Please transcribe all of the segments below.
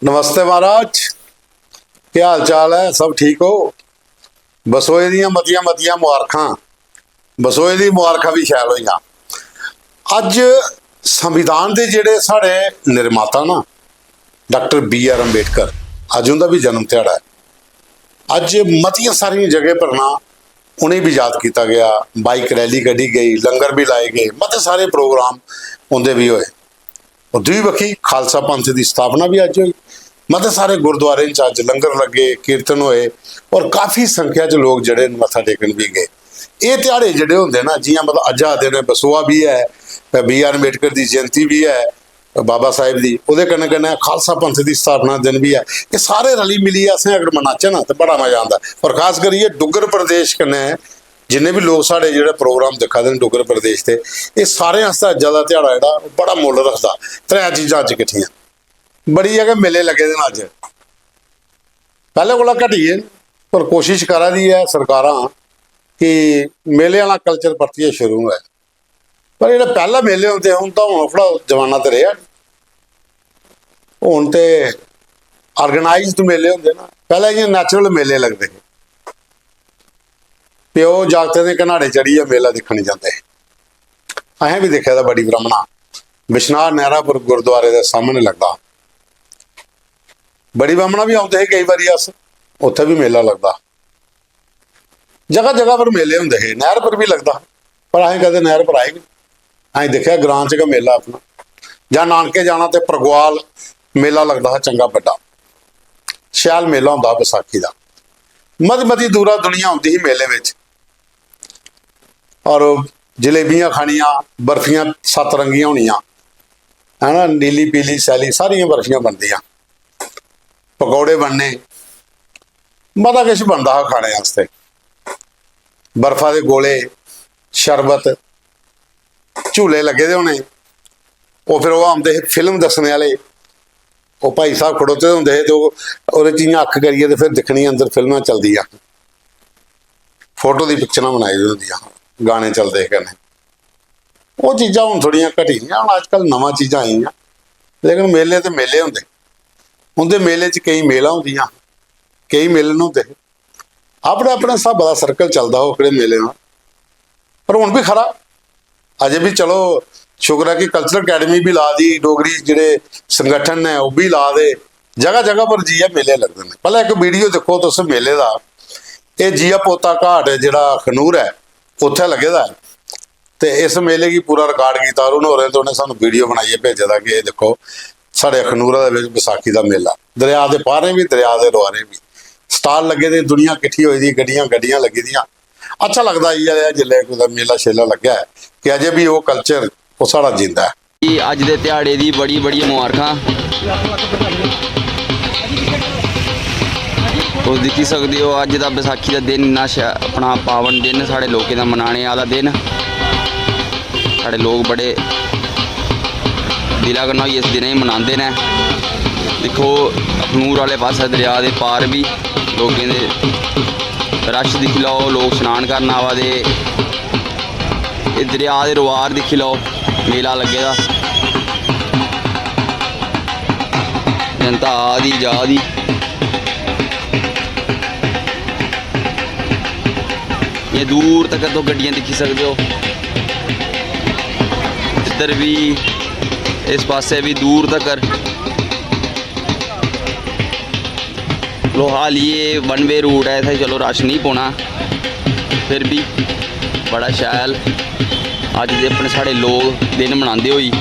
नमस्ते महाराज, क्या हाल चाल है? सब ठीक हो? बसोए दियां मतियां मतियां मुबारखां। बसोए दी मुबारखां भी शैल होईयां। अज संविधान दे जेड़े साढ़े निर्माता ना डॉक्टर BR अंबेडकर, अज उनका भी जन्म दिहाड़ा है। अज मतियां सारियां जगह पर ना उन्हें भी याद किया गया, बाइक रैली कढ़ी गई, लंगर भी लाए गए, मते सारे प्रोग्राम उनके भी होए। और दूई बखी खालसा पंथ की स्थापना भी अज हुई। मते सारे गुरुद्वारे अज लंगर लगे, कीर्तन होए और काफ़ी संख्या च लोग जड़े मत्था टेकन भी गए। ये ध्याड़े जड़े होंगे ना, जियां मतलब अज आते ने बसोआ भी है, BR अंबेडकर की जयंती भी है, बाबा साहिब की, वो कन्नै कन्नै खालसा पंथ की स्थापना दिन भी है। ये सारे रली मिली असें अगर मनाचे ना तो बड़ा मजा आता। और खास करिए डुग्गर प्रदेश कन्नै जिन्ने भी लोग साढ़े जो प्रोग्राम दिखा दे डुग्गर प्रदेश के, ये सारे आस्तै अज्ज दा ध्याड़ा जेह्ड़ा बड़ा मुੱਲ रखता। त्रै चीज़ां अज्ज किट्ठियां, बड़ी जगह मेले लगे दे अज, पहले कोला घटिए, पर कोशिश करा दी है सरकारां कि मेले वाला कल्चर परतिए शुरू है। पर जो पहले मेले होंगे हूँ तो हूँ थोड़ा जमाना तो रहा, हूँ तो ऑर्गेनाइज्ड मेले होंगे ना, पहले इ'यां नैचुरल मेले लगते हैं। प्यो जागते ने घनाड़े चढ़िए मेला दिखने जाते, असें भी देखा था बड़ी ब्राह्मणा बिशनाह नहरापुर गुरुद्वारे के सामने लगता। बड़ी ब्राह्मणा भी आते कई बार अस, उत्थे भी मेला लगता। जगह जगह पर मेले होंगे है, नहर पर भी लगता, पर असें कदे नहर पर आए नहीं। अं देखा ग्रां च मेला अपना, जां नानके जाना तो परगवाल मेला लगता है, चंगा बड़ा शैल मेला होंदा बैसाखी का। मती मती दूरा दुनिया आती ही मेले में, और जलेबियां खानियां, बर्फियां 7 रंगियां होनियां है ना, नीली पीली सैली सारियां बर्फियां बनदियां, पकौड़े बनने, मता किश बनता है खाने वास्ते, बर्फा के गोले, शरबत, झूले लगे दे होने। वो फिर वो आते फिल्म दसने वाले, वो भाई साहब खड़ोते होंगे तो वो इयां अख करिए तो फिर दिखनी अंदर फिल्मां चलदियां, फोटो की पिक्चरां बनाई दी होंदियां, गाने चलते कन्नै। वो चीज़ां हुण थोड़ियां घटी दियां, हुण अजकल नवां चीज़ां आईयां। लेकिन मेले तो मेले होंदे, उंदे मेले च कई मेला होंदियां, कई मिलन होंदे, अपने अपने हिसाबा का सर्कल चलता ओकड़े मेले नाल। पर हुण भी खरा, अजे भी चलो शुक्र है कि कल्चरल अकैडमी भी ला दी, डोगरी जिहड़े संगठन ने वह भी ला दे, जगह जगह पर जिया मेले लगते हैं। पहले एक वीडियो देखो तुस मेले का, ये जिया पोता घाट जिहड़ा खनूर है उत्थे लगे दा है, तो इस मेले की पूरा रिकॉर्ड किया अरुण होरें, तो उन्हें सानू वीडियो बनाइए भेजे दा कि ये देखो साढ़े अखनूरा दे विच बैसाखी का मेला, दरिया के पारे भी दरिया के रुआरे भी स्टाल लगे दे, दुनिया किट्ठी होई दी, गड्डियां गड्डियां लगी दियां। अच्छा लगता है जिसले कोई मेला शेला लग्या है कि अजे भी वो कल्चर वो साड़ा जिंदा है। अज दे ध्याड़े दी बड़ी बड़ी मुबारखां। तुस दिक्खी सकदे हो अज दा बैसाखी का दिन इन्ना अपना पावन दिन, साढ़े लोकें दा मनाने वाला दिन। साढ़े लोग बड़े दिला कन्नै इस दिन मनाते हैं। दिक्खो अखनूर वाले पासे दरिया के पार भी लोगों दे रश दिक्खी लो, लोग स्नान करन आवा दे, दरिया के रुआर दिक्खी लो, मेला लगे दा, जनता आ दी जा दी। ये दूर तक तो गड्डियां दिक्खी सकते हो, इधर भी इस पासे भी दूर तक। लो हाल ये वन वे रूट है, इत्थे चलो रश नहीं पौना, फिर भी बड़ा शैल अज दे अपने साढ़े लोग दिन मनाते होई।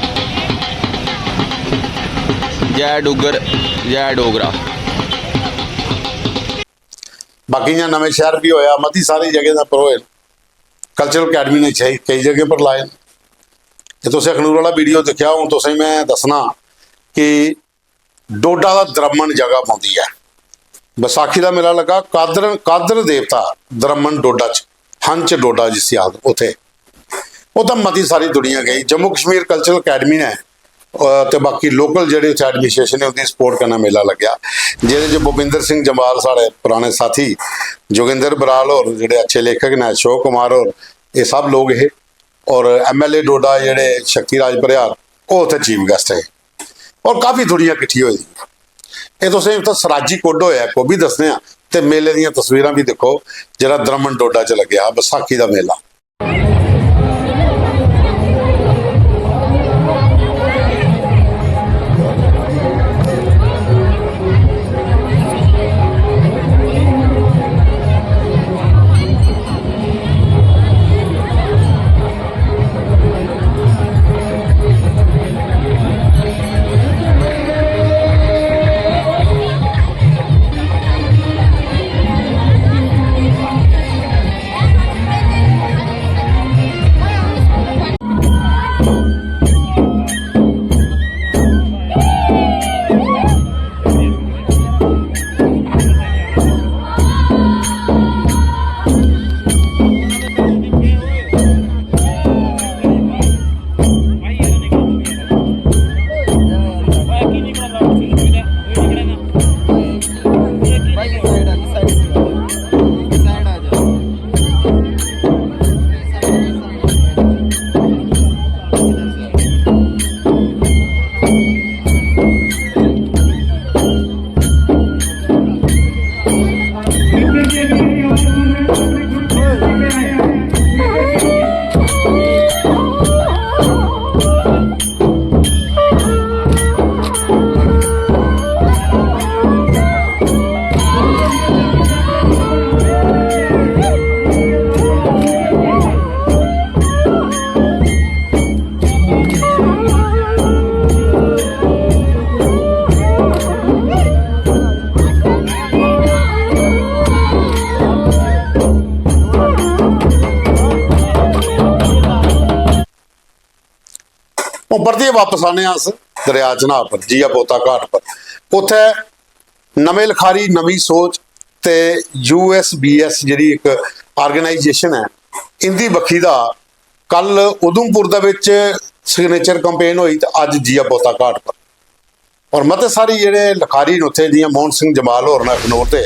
जय डुग्गर जय डोगरा। बाकी नवे शहर भी होया, मती सारी जगह पर होए, कल्चरल अकैडमी ने कई जगह पर लाए। जो तुम अखनूर वाला वीडियो देखा, हूँ तुसें मैं दसना कि डोडा का द्रमन जगह पाँदी है, बैसाखी का मेला लगा कादर देवता द्रमन डोडा च, हंच डोडा जिस याद उथे, वो तो मती सारी दुनिया गई। जम्मू कश्मीर कल्चरल अकैडमी ने तो बाकी लोकल जो एडमिनिस्ट्रेशन है उसकी सपोर्ट करना मेला लग्या, जिहदे भूपिंदर सिंह जंबाल साढ़े पुराने साथी, जोगिंदर बराल और जोड़े अच्छे लेखक ने अशोक कुमार और ये सब लोग है, और MLA डोडा जोड़े शक्ति राज परिहार वो उत्थे चीफ गैसट है, और काफ़ी दुनिया किट्ठी हुई। ਇਹ ਤੁਸੀਂ ਇੱਥੇ ਸਰਾਜੀ ਕੁੱਡ ਹੋਇਆ ਕੋ ਵੀ ਦੱਸਦੇ ਆ, ਤੇ ਮੇਲੇ ਦੀਆਂ ਤਸਵੀਰਾਂ ਵੀ ਦੇਖੋ ਜਿਹੜਾ ਦਰਮਨ ਡੋਡਾ 'ਚ ਲੱਗਿਆ ਵਿਸਾਖੀ ਦਾ ਮੇਲਾ। परतियै वापस आने अस दरिया चनाब पर जिया पोता घाट पर। उत्थे नवें लखारी नवी सोच ते USBS जिहड़ी एक आर्गेनाइजेशन है इंदी बखी दा कल उधमपुर दे विच सिग्नेचर कंपेन हुई ते अज जिया पोता घाट पर। और मते सारे जिहड़े लखारी ने उत्थे जियां मोहन सिंह जमाल होर ने अखनूर ते,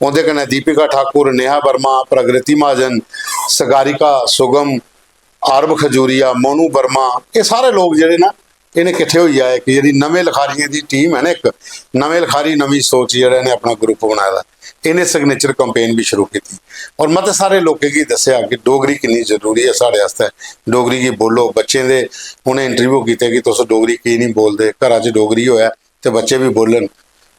उहदे कन्नै दीपिका ठाकुर, नेहा वर्मा, प्रगति महाजन, सगारिका सुगम, आरब खजूरिया, मोनू वर्मा, ये सारे लोग जिहड़े ना इन्हें किट्ठे होई आए कि जिहड़ी नवें लखारियों की टीम है ना, एक नवें लखारी नवी सोच जिहड़े ने अपना ग्रुप बनाया, इन्हें सिग्नेचर कंपेन भी शुरू की और मते सारे लोगों की दस्या कि डोगरी कितनी जरूरी है साढ़े वास्ते, डोगरी की बोलो। बच्चे दे उन्हें इंटरव्यू किए कि तुस डोगरी की नहीं बोलते, घर च डोगरी होया तो बच्चे भी बोलन।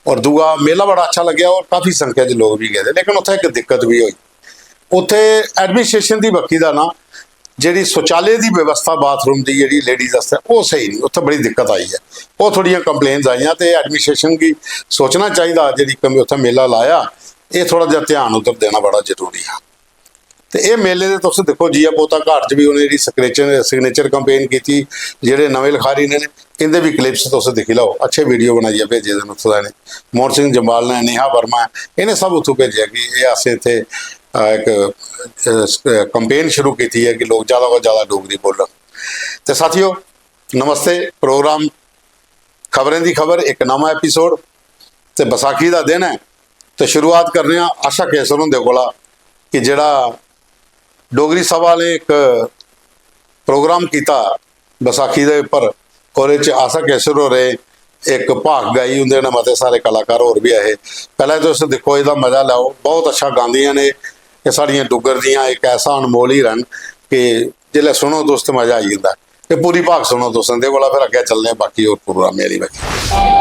और दूआ मेला बड़ा अच्छा लग्या और काफ़ी संख्या च लोग भी गए, लेकिन उत्थे एक दिक्कत भी हुई, उत्थे एडमिनिस्ट्रेशन की बखी का ना जी शौचालय की व्यवस्था बाथरूम की जी लेडीज़ वास्ते वो सही नहीं, उत्थे बड़ी दिक्कत आई है, वो थोड़ियां कंप्लेन्स आईयां तो एडमिनिस्ट्रेशन की सोचना चाहिए जी उत्थे मेला लाया ये थोड़ा जिहा ध्यान उधर देना बड़ा जरूरी है। तो ये मेले दे तुसीं देखो जिया पोता घाट च भी उन्हें जी सिग्नेचर कंपेन की जेडे नवे लखारी ने इनके भी क्लिप्स तुसीं दिखी लो, अच्छे वीडियो बनाइए भेजे दिन उत्थों ने मोहन सिंह जमाल ने, नेहा वर्मा इन्हें सब उत्थों भेजे कि ये असें इत्थे एक कंपेन शुरू की है कि लोग ज़्यादा को ज़्यादा डोगरी बोलन। तो साथियों नमस्ते, प्रोग्राम खबरें की खबर एक नवा एपीसोड तो बैसाखी का दिन है तो शुरुआत करने आशा केसर होंदे कोला कि जिहड़ा डोगरी सभा ने एक प्रोग्राम किया बैसाखी के उपर और आशा केसर हो रहे एक भाग गाई उन्हें मते सारे कलाकार होर भी आए। पहले तो उस देखो इसका मजा लाओ, बहुत अच्छा गांदियां ने ये साड़ियाँ डुगर दियां, एक ऐसा अनमोल ही रन कि जिसले सुनो तो उससे मजा आई जाता है। ये पूरी भाग सुनो तो संदे कोला फिर अगे चलने बाकी और प्रोग्राम मेरी बाकी।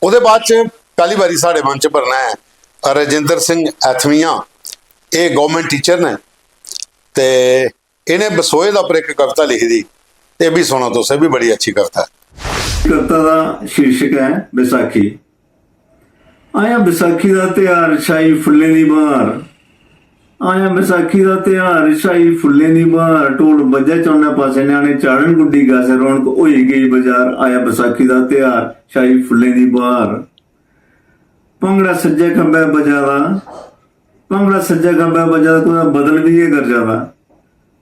ਉਹਦੇ ਬਾਅਦ ਚ ਪਹਿਲੀ ਵਾਰੀ ਸਾਡੇ ਮਨ ਚ ਭਰਨਾ ਹੈ ਰਜਿੰਦਰ ਸਿੰਘ ਐਥਮੀਆ। ਇਹ ਗਵਰਨਮੈਂਟ ਟੀਚਰ ਨੇ ਤੇ ਇਹਨੇ ਬਸੋਏ ਦਾ ਉੱਪਰ ਇੱਕ ਕਵਿਤਾ ਲਿਖੀ ਦੀ, ਇਹ ਵੀ ਸੁਣੋ ਤੁਸੀਂ, ਵੀ ਬੜੀ ਅੱਛੀ ਕਵਿਤਾ ਹੈ। ਕਵਿਤਾ ਦਾ ਸ਼ੀਰਸ਼ਕ ਹੈ ਵਿਸਾਖੀ। ਆਇਆ ਵਿਸਾਖੀ ਦਾ ਤਿਉਹਾਰ, ਛਾਈ ਫੁੱਲੇ ਦੀ ਬਹਾਰ। ਆਇਆ ਵਿਸਾਖੀ ਦਾ ਤਿਉਹਾਰ, ਛਾਈ ਫੁੱਲੇ ਦੀ ਬਹਾਰ। ਢੋਲ ਵੱਜੇ ਚੌਨੇ ਪਾਸੇ, ਨਿਆਣੇ ਚਾੜਨ ਗੁੱਡੀ ਗਾਸੇ, ਰੌਣਕ ਹੋਈ ਗਈ ਬਾਜ਼ਾਰ। ਆਇਆ ਵਿਸਾਖੀ ਦਾ ਤਿਉਹਾਰ, ਛਾਈ ਫੁੱਲੇ ਦੀ ਬਹਾਰ। ਭੰਗੜਾ ਸੱਜੇ ਖੱਬੇ ਬਜਾਦਾ, ਭੰਗੜਾ ਸੱਜੇ ਖੱਬੇ ਬਜਾਦਾ, ਕੋਈ ਬਦਲ ਵੀ ਇਹ ਗਰਜਾਦਾ।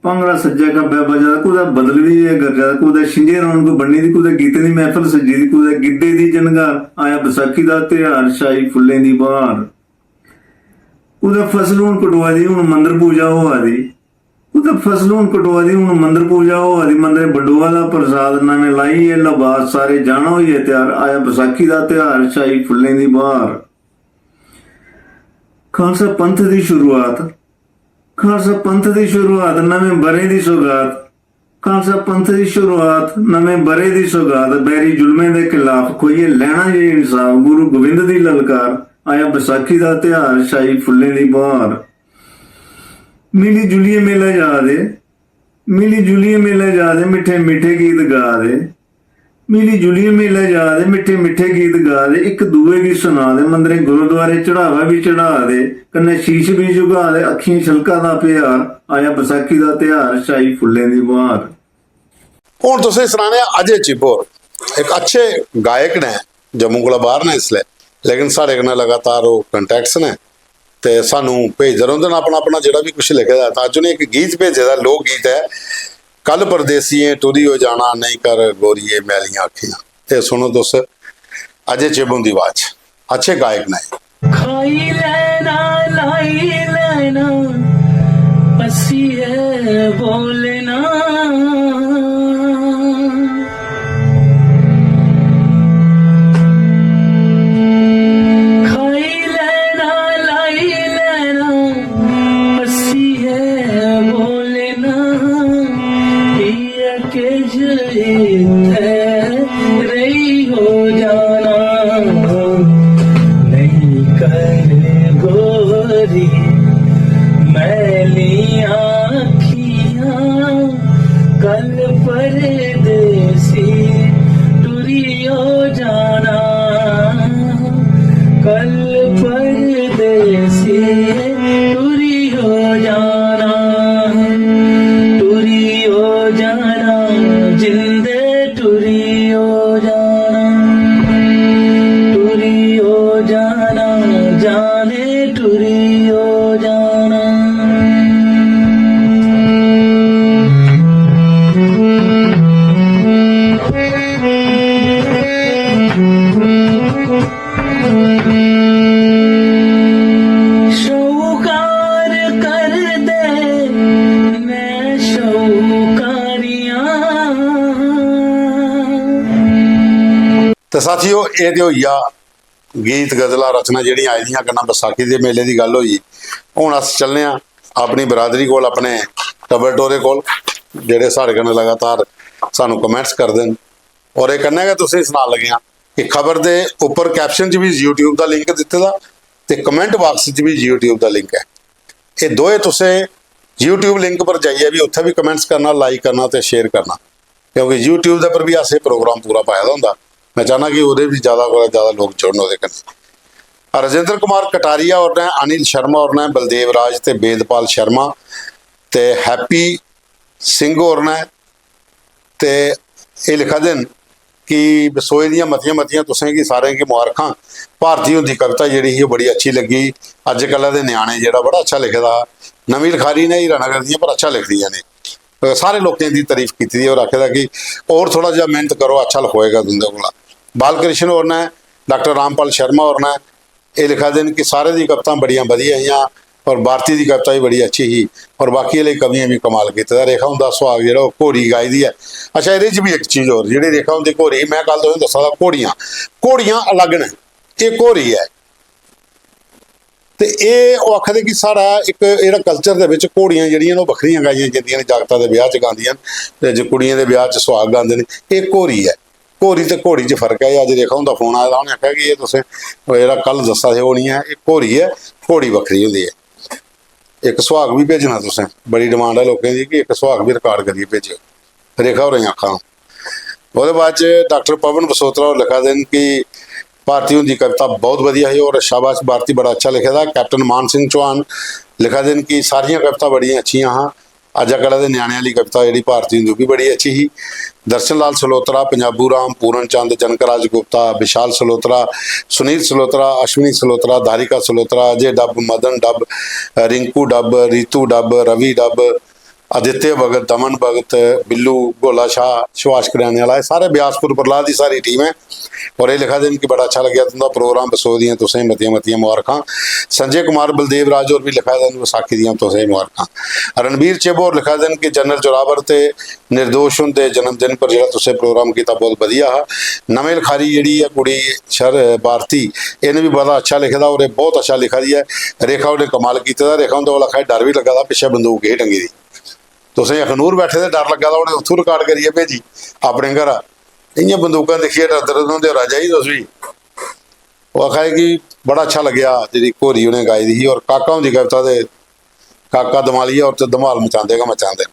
ਭੰਗੜਾ ਸੱਜੇ ਖੱਬੇ ਬਜਾਦਾ, ਕੋਈ ਬਦਲ ਵੀ ਇਹ ਗਰਜਾਦਾ। ਕੋਈ ਛਿੰਝੇ ਰੌਣਕ ਬੰਨੀ ਦੀ, ਕੋਈ ਗੀਤੇ ਦੀ ਮਹਿਫਲ ਸੱਜੀ ਦੀ, ਕੋਈ ਗਿੱਧੇ ਦੀ ਜਨਗਾਰ। ਆਇਆ ਵਿਸਾਖੀ ਦਾ ਤਿਉਹਾਰ, ਛਾਈ ਫੁੱਲੇ ਦੀ ਬਹਾਰ। ਉਹਦਾ ਫਸਲ ਹੁਣ ਕਟਵਾ ਦੀ, ਹੁਣ ਮੰਦਰ ਪੂਜਾ ਹੋਆ ਦੀ। ਉਹਦਾ ਫਸਲ ਹੁਣ ਕਟਵਾ ਦੀ, ਹੁਣ ਮੰਦਰ ਪੂਜਾ ਹੋਆ ਦੀ। ਮੰਦਰੇ ਬਡੋਆ ਦਾ ਪ੍ਰਸਾਦ, ਨਵੇਂ ਲਾਈ ਇਹ ਲਿਬਾਸ, ਸਾਰੇ ਜਾਣਾ ਹੋਈ ਹੈ ਤਿਆਰ। ਆਇਆ ਵਿਸਾਖੀ ਦਾ ਤਿਉਹਾਰ, ਛਾਈ ਫੁੱਲੇ ਦੀ ਬਹਾਰ। ਖਾਲਸਾ ਪੰਥ ਦੀ ਸ਼ੁਰੂਆਤ, ਖਾਲਸਾ ਪੰਥ ਦੀ ਸ਼ੁਰੂਆਤ, ਨਵੇਂ ਬਰੇ ਦੀ ਸੌਗਾਤ। ਖਾਲਸਾ ਪੰਥ ਦੀ ਸ਼ੁਰੂਆਤ, ਨਵੇਂ ਬਰੇ ਦੀ ਸੌਗਾਤ। ਬੈਰੀ ਜ਼ੁਲਮੇ ਦੇ ਖਿਲਾਫ ਖੋਈਏ ਲੈਣਾ ਜੇ ਇਨਸਾਫ, ਗੁਰੂ ਗੋਬਿੰਦ ਦੀ ਲਲਕਾਰ। ਆਇਆ ਵਿਸਾਖੀ ਦਾ ਤਿਉਹਾਰ, ਛਾਈ ਫੁੱਲੇ ਦੀ ਬਹਾਰ। ਮਿਲੀ ਜੁਲੀਏ ਮੇਲਾ ਯਾਦ ਏ, ਮਿਲੀ ਜੁਲੀਏ ਮੇਲਾ ਯਾਦ ਏ, ਮਿੱਠੇ ਮਿੱਠੇ ਗੀਤ ਗਾ ਦੇ। ਮਿਲੀ ਜੁਲੀਏ ਮੇਲਾ ਯਾਦ ਏ, ਮਿੱਠੇ ਮਿੱਠੇ ਗੀਤ ਗਾ ਦੇ। ਇੱਕ ਦੂਏ ਦੀ ਸੁਣਾ ਦੇ, ਮੰਦਰੇ ਗੁਰਦੁਆਰੇ ਚੜਾਵਾ ਵੀ ਚੜਾ ਦੇ। ਕੰਨੇ ਸ਼ੀਸ਼ ਵੀ ਝੁਕਾ ਦੇ, ਅੱਖੀਂ ਛਲਕਾ ਦਾ ਪਿਆਰ। ਆਇਆ ਵਿਸਾਖੀ ਦਾ ਤਿਉਹਾਰ, ਛਾਈ ਫੁੱਲੇ ਦੀ ਬਹਾਰ। ਹੁਣ ਤੁਸੀਂ ਸੁਣਾਣੇ ਅਜੇ ਚਿਪੋਰ, ਇੱਕ ਅੱਛੇ ਗਾਇਕ ਨੇ, ਜੰਮੂ ਕੋਲ ਬਾਹਰ ਨੇ ਇਸ ਲਈ, ਲੇਕਿन साढ़े कन्नै लगातार वो कंटैक्ट्स ने ते सानू भेजदे रौंह्दे न अपना अपना जेह्ड़ा भी कुछ लिखे दा। अज्ज उ'नें एक गीत भेजे दा, लोक गीत है, कल परदेसियें टुरी हो जाना, नहीं कर गोरिये मैलियां अखियां। ते सुनो तुस अजय चिब दी आवाज, अच्छे गायक ने। खाई लेना लाई लेना, पसीए बोलना। तो साथियों ये तो होई आ गीत गज़लां रचना जिहड़ियां आई दियां कन्नै बैसाखी दे मेले की गल होई। हुण अस चलने आ अपनी बरादरी कोल, अपने टब्बर टोरे कोल, जेहड़े साढ़े कन्नै लगातार सानू कमेंट्स करदे न। और ये कन्नै गै तुसें सुनान लगे आं कि खबर दे उपर कैप्शन च भी यूट्यूब का लिंक दित्ते दा ते कमेंट बाक्स च भी यूट्यूब का लिंक है। ये दोए तुसें यूट्यूब लिंक पर जाइए भी उत्थे भी कमेंट्स करना, लाइक करना ते शेयर करना, क्योंकि यूट्यूब दे पर भी अस प्रोग्राम पूरा पाया दा हुंदा। मैं चाहना कि वो भी ज़्यादा को ज़्यादा लोग जुड़न वो कन्नै। राजेंद्र कुमार कटारिया और ने, अनिल शर्मा और ने, बलदेव राज ते वेदपाल शर्मा ते हैप्पी सिंह और ने ते ये लिखा देन कि बसोए दियां मतियां मतियां तुसें कि सारें की मुबारखां। भारती हुंदी कविता जिहड़ी ही बड़ी अच्छी लगी। अजकल दे न्याणे जिहड़ा बड़ा अच्छा लिखे दा, नवीं लिखारी ने हीरानगर दियां पर अच्छा लिखदियां ने। सारे लोगों की तारीफ की थी और आखे कि और थोड़ा जहा मेहनत करो, अच्छा लिखोएगा तुंदे कोला। बालकृष्ण और ने, डॉक्टर रामपाल शर्मा और ने ये लिखा देन कि सारे दी कविता बड़िया वधिया ही और भारती की कविता भी बड़ी अच्छी ही और बाकी वाले कवियां भी कमाल किया। रेखा हुंदा सुहाग जिहड़ा घोड़ी गाई दी है। अच्छा ये भी एक चीज़ और जी रेखा हुंदी घोड़ी, मैं कल तुसें दस्सा दा घोड़ियां, घोड़ियां अलग ने, ये घोड़ी है तो ये आखदे कि साड़ा एक इहड़ा कल्चर दे विच घोड़ियां जिहड़ियां ओह बखरियां गाइयां जांदियां ने, जागतां दे ब्याह च गांदियां ते जे कुड़ियां दे ब्याह च सुहाग गांदे ने, ये घोड़ी है। घोरी ते घोड़ी च फर्क है। अज रेखा हुंदा फोन आया उन्हें आख्या कि ये तुसें जेहड़ा कल दस्सा से वो नहीं है, एक घोरी है, घोड़ी बक्खरी हुंदी है। एक सुहाग भी भेजना तुसें, बड़ी डिमांड है लोगों की कि एक सुहाग भी रिकॉर्ड करिए भेजो, रेखा होरें आखा। उसदे बाद डॉक्टर पवन बसोत्रा और लिखा देन कि भारती उनकी कविता बहुत वधिया है और शाबाश भारती बड़ा अच्छा लिखे दा। कैप्टन मान सिंह चौहान लिखा देन कि सारियां कविता बड़ियां अच्छियां हाँ। अजकल के न्याणे वाली कविता जी भारती हुंदी भी बड़ी अच्छी ही। दर्शन लाल सलोत्रा, पंजाबू राम, पूरन चंद, जनकराज गुप्ता, विशाल सलोत्रा, सुनील सलोत्रा, अश्विनी सलोत्रा, धारिका सलोत्रा, अजय डब, मदन डब, रिंकू डब, रीतू डब, रवि डब, आदित्य भगत, दमन भगत, बिल्लू, गोला शाह, सुभाष करियाने वाला, सारे ब्यासपुर प्रहलाद की सारी टीम है। और ये लिखा दिन कि बड़ा अच्छा लगे तुंदा प्रोग्राम, बसो दियां तुसें मतियां मतियां मुबारकां। संजय कुमार बलदेव राज और भी लिखा दिन विसाखी दियां तुसें मुबारकां। रणबीर चिब और लिखा दिन कि जनरल जोरावर ते निर्दोष उनके जन्मदिन पर जो तुसें प्रोग्राम किया बहुत वधिया हा। नवें लखारी जी है कुड़ी शर भारती, इन्हें भी बड़ा अच्छा लिखे दा और ये बहुत अच्छा लिखा दी है। रेखा उन्हें कमाल किया। रेखा उनका लिखा डर भी लगा था पिछे बंदूक ही टंगी दी, तुसें अखनूर बैठे तो डर लगा था उन्हें उतों रिकॉर्ड करिए भेजी अपने घर। इं बंदूकों देखिए डर उन्होंने राजा ही तुम भी। वो आखा कि बड़ा अच्छा लग्या जी घोरी उन्हें गाई दी। और काका उनकी कविता दे काका दमालिया और तो धमाल मचाते गा मचाते।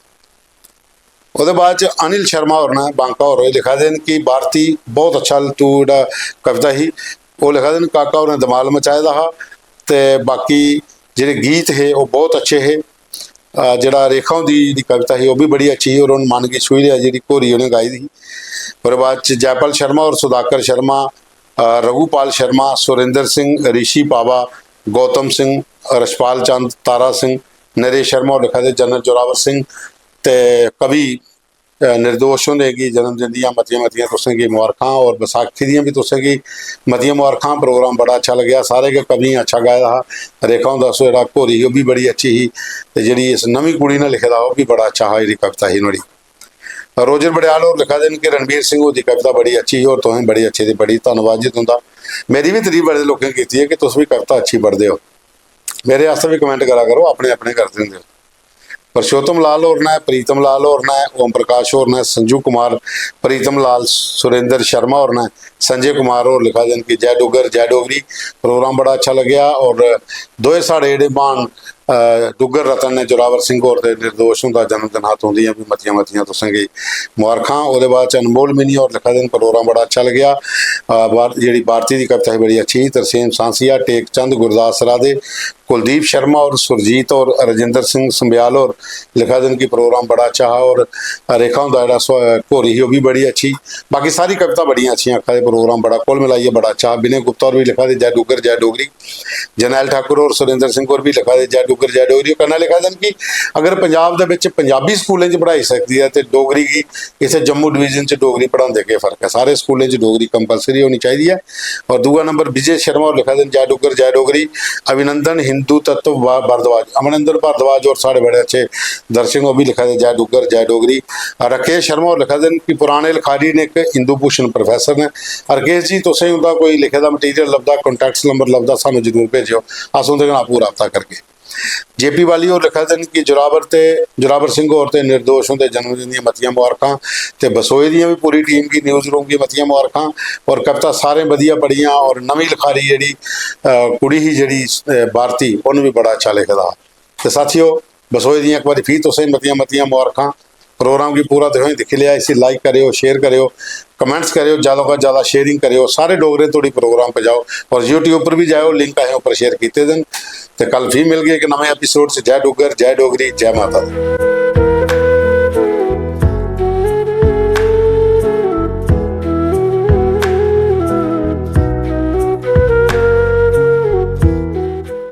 उसदे बाद अनिल शर्मा और ने बांका और लिखा देन कि भारती बहुत अच्छा तू जो कविता ही वो लिखा देन काका उन्हें धमाल मचाए दा हा। ते बाकी जेडे गीत है वो बहुत अच्छे है। जड़ा रेखा की कविता है वह भी बड़ी अच्छी है और उन्होंने मन की छुई लिया जी घोरी उन्हें गाई थी। और बाद जयपाल शर्मा और सुधाकर शर्मा, रघुपाल शर्मा, सुरेंद्र सिंह, ऋषि पावा, गौतम सिंह, रशपाल चंद, तारा सिंह, नरेश शर्मा और लिखा दे जनरल जोरावर सिंह ते कवि निर्दोष होने की जन्मदिन दियां मतियां मतियां तुसें की मुबारकां। और बसाखी दियां भी तुसें की मतियां मुबारकां। प्रोग्राम बड़ा अच्छा लग्या, सारे के कवि अच्छा गाया हा। रेखा हुंदा सो जेहड़ा घोरी वह भी बड़ी अच्छी ही ते जिहड़ी इस नवीं कुड़ी ने लिखे दा वह भी बड़ा अच्छा हा। जी कविता ही नुआड़ी रोजर बड़ियाल और लिखा देन कि रणबीर सिंह की कविता बड़ी अच्छी है और तुसें बड़ी अच्छी थी, बड़ी धन्यवाद जी तुंदा। मेरी भी तारीफ बड़े लोगों ने की है कि तुम भी कविता अच्छी पढ़ते हो। मेरे आस्ते भी कमेंट करा करो, अपने अपने करते होंगे। परशोत्तम लाल और ने, प्रीतम लाल और ने, ओम प्रकाश और ने, संजू कुमार, प्रीतम लाल, सुरेंद्र शर्मा और ने, संजय कुमार और लिखा देन कि जय डुगर जय डोगरी। प्रोग्राम बड़ा अच्छा लग्या। और दोए साढ़े जेडे मान डुगर रतन ने जोरावर सिंह और निर्दोष उनका जन्मदिन हाथ होंदियां भी मतियां मतियां तुसें की मुबारकां। उसदे बाद अनमोल मिनी और लिखा दिन प्रोग्राम बड़ा अच्छा लग्या। जी भारती की कविता बड़ी अच्छी। तरसेम सांसिया, टेक चंद, गुरदास राधे, कुलदीप शर्मा और सुरजीत और रजिंदर सिंह संबियाल और लिखा दिन की प्रोग्राम बड़ा अच्छा है। और रेखा हुंदा जेहड़ा घोरी वह भी बड़ी अच्छी। बाकी सारी कविता बड़ी अच्छी आखा दे प्रोग्राम बड़ा कुल मिलाइए बड़ा अच्छा। विनय गुप्ता और भी लिखा दे जय डुगर जय डोगरी। जरनैल ठाकुर और सुरेंद्र सिंह और भी लिखा दे जय डुगर जय डोगरी। कहना लिखा दिन कि अगर पंजाब दे विच पंजाबी स्कूलों च पढ़ाई सकती है तो डोगरी की इसे जम्मू डिवीजन च डोगरी पढ़ाते के फर्क है। सारे स्कूलों च डोगरी कंपलसरी होनी चाहिए है। और दूसरा नंबर विजय शर्मा और लिखा दिन जय डुगर जय डोगरी। अभिनंदन हिंदू तत्व भारद्वाज, अमनिंदर भारद्वाज और साढ़े बड़े अच्छे दर्शक वो भी लिखा दे जय डुगर जय डोगरी। राकेश शर्मा और लिखा दिन कि पुराने लिखारी ने एक हिंदू भूषण प्रोफैसर ने। राकेश जी तुसें उनका कोई लिखे का मटीरियल लभदा, कॉन्टैक्ट नंबर लभदा, सानू जरूर भेजो, अस उनके नाल पूरा रब्ता करके। जेपी वाली और लिखा दिन कि जोरावर सिंह और ते निर्दोष होंदे जन्मदिन दी मतियां मुबारकां। ते बसोए दियां भी पूरी टीम की न्यूज़ रूम की मतियां मुबारकां। और कविता सारे वधिया पढ़ियां। और नवीं लिखारी जी कुड़ी ही जी भारती उन्होंने भी बड़ा अच्छा लिखे दा। तो साथियों बसोए दियां एक बार फिर तुसें मतियां मतियां मुबारकां। प्रोग्राम की पूरा तुसें दिख लिया, इसे लाइक करियो, शेयर करियो, कमेंट्स करियो, ज़्यादा को ज़्यादा शेयरिंग करियो, सारे डोगरे तोड़ी प्रोग्राम पे जाओ। और यूट्यूब पर भी जाओ, लिंक असें ऊपर शेयर किए दिन। तो कल फिर मिल गए एक नवे एपीसोड से। जय डुगर जय डोगरी जय माता दी।